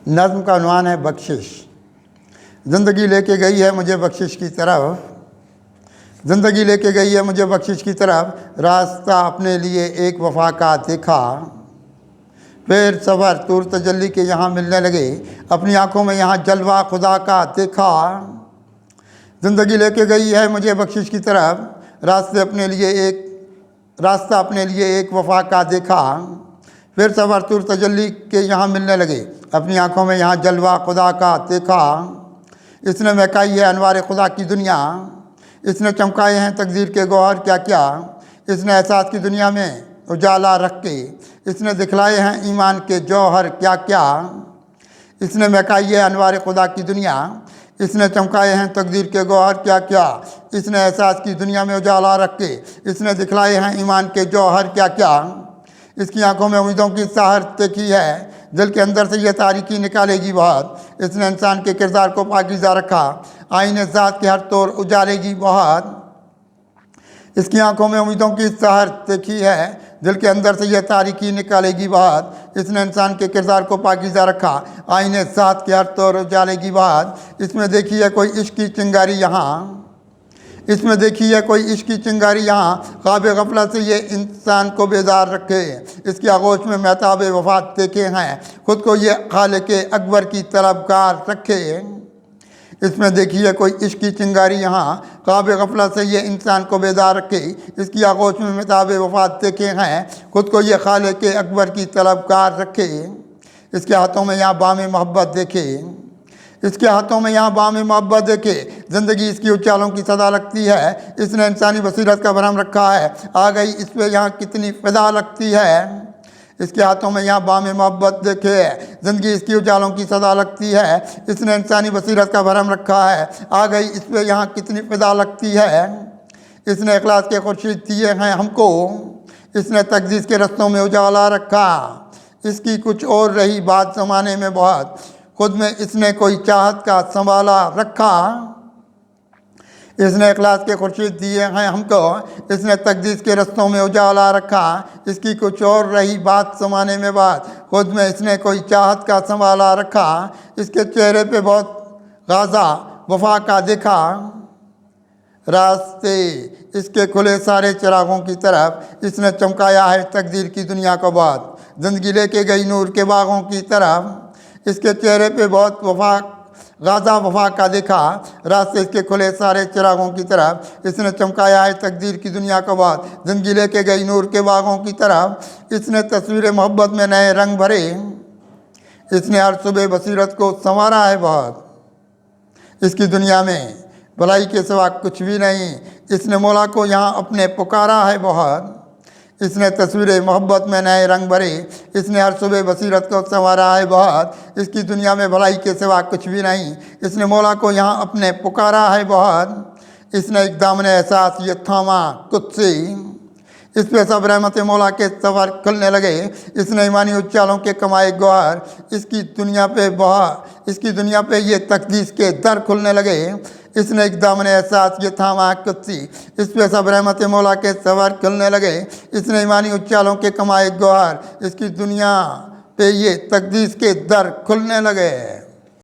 نظم کا عنوان ہے بخشش۔ زندگی لے کے گئی ہے مجھے بخشش کی طرف، زندگی لے کے گئی ہے مجھے بخشش کی طرف، راستہ اپنے لیے ایک وفا کا دیکھا، پھر صبر طور تجلی کے یہاں ملنے لگے، اپنی آنکھوں میں یہاں جلوہ خدا کا دیکھا۔ زندگی لے کے گئی ہے مجھے بخشش کی طرف، راستہ اپنے لیے ایک وفا کا دیکھا، پھر صبر طور تجلی کے یہاں ملنے لگے، اپنی آنکھوں میں یہاں جلوہ خدا کا دیکھا۔ اس نے مہکائی ہے انوار خدا کی دنیا، اس نے چمکائے ہیں تقدیر کے گوہر کیا کیا، اس نے احساس کی دنیا میں اجالا رکھ کے، اس نے دکھلائے ہیں ایمان کے جوہر کیا کیا۔ اس نے مہکائی ہے انوار خدا کی دنیا، اس نے چمکائے ہیں تقدیر کے گوہر کیا کیا، اس نے احساس کی دنیا میں اجالا رکھ کے، اس نے دکھلائے ہیں ایمان کے جوہر کیا کیا۔ اس کی آنکھوں میں امیدوں کی سحر دیکھی ہے، دل کے اندر سے یہ تاریکی نکالے گی بہت، اس نے انسان کے کردار کو پاکیزہ رکھا، آئین ذات کے ہر طور اجالے گی بہت۔ اس کی آنکھوں میں امیدوں کی سحر دیکھی ہے، دل کے اندر سے یہ تاریکی نکالے گی بہت، اس نے انسان کے کردار کو پاکیزہ رکھا، آئین ذات کے ہر طور اجالے گی بہت۔ اس میں دیکھی ہے کوئی عشق کی چنگاری یہاں، اس میں دیکھی ہے کوئی عشق کی چنگاری یہاں، خواب غفلت سے یہ انسان کو بیدار رکھے، اس کی آغوش میں مہتاب وفات دیکھے ہیں، خود کو یہ خالق اکبر کی طلبگار رکھے۔ اس میں دیکھی ہے کوئی عشق کی چنگاری یہاں، خواب غفلت سے یہ انسان کو بیدار رکھے، اس کی آغوش میں مہتاب وفات دیکھے ہیں، خود کو یہ خالق اکبر کی طلبگار رکھے۔ اس کے ہاتھوں میں یہاں بام محبت دیکھے، اس کے ہاتھوں میں یہاں بام محبت دیکھے، زندگی اس کی اچالوں کی صدا لگتی ہے، اس نے انسانی بصیرت کا بھرم رکھا ہے، آ گئی اس پہ یہاں کتنی فضا لگتی ہے۔ اس کے ہاتھوں میں یہاں بام محبت دیکھے، زندگی اس کی اجالوں کی صدا لگتی ہے، اس نے انسانی بصیرت کا بھرم رکھا ہے، آ گئی اس پہ یہاں کتنی فضا لگتی ہے۔ اس نے اخلاص کے خورشید دیے ہیں ہم کو، اس نے تقدیس کے رستوں میں اجالا رکھا، اس کی کچھ اور رہی بات زمانے میں بہت، خود میں اس نے کوئی چاہت کا سنبھالا رکھا۔ اس نے اخلاص کے خورشید دیے ہیں ہم کو، اس نے تقدیس کے رستوں میں اجالا رکھا، اس کی کچھ اور رہی بات زمانے میں بات، خود میں اس نے کوئی چاہت کا سنبھالا رکھا۔ اس کے چہرے پہ بہت غازہ وفا کا دیکھا، راستے اس کے کھلے سارے چراغوں کی طرف، اس نے چمکایا ہے تقدیر کی دنیا کو بہت، زندگی لے کے گئی نور کے باغوں کی طرف۔ اس کے چہرے پہ بہت غازہ وفا کا دیکھا، راستے اس کے کھلے سارے چراغوں کی طرف، اس نے چمکایا ہے تقدیر کی دنیا کو بہت، زندگی لے کے گئی نور کے باغوں کی طرف۔ اس نے تصویر محبت میں نئے رنگ بھرے، اس نے ہر صبح بصیرت کو سنوارا ہے بہت، اس کی دنیا میں بھلائی کے سوا کچھ بھی نہیں، اس نے مولا کو یہاں اپنے پکارا ہے بہت، اس نے تصویر محبت میں نئے رنگ بھرے، اس نے ہر صبح بصیرت کو سنوارا ہے بہت، اس کی دنیا میں بھلائی کے سوا کچھ بھی نہیں، اس نے مولا کو یہاں اپنے پکارا ہے بہت۔ اس نے ایک دامن احساس یہ تھاما قدسی، اس پہ سب رحمت مولا کے سفر کھلنے لگے، اس نے ایمانی اچالوں کے کمائے گوہر، اس کی دنیا پہ یہ تقدیس کے در کھلنے لگے، اس نے ایک دامن احساس یہ تھاما قدسی، اس پہ سب رحمت مولا کے سفر کھلنے لگے، اس نے ایمانی اچالوں کے کمائے گوہر، اس کی دنیا پہ یہ تقدیس کے در کھلنے لگے۔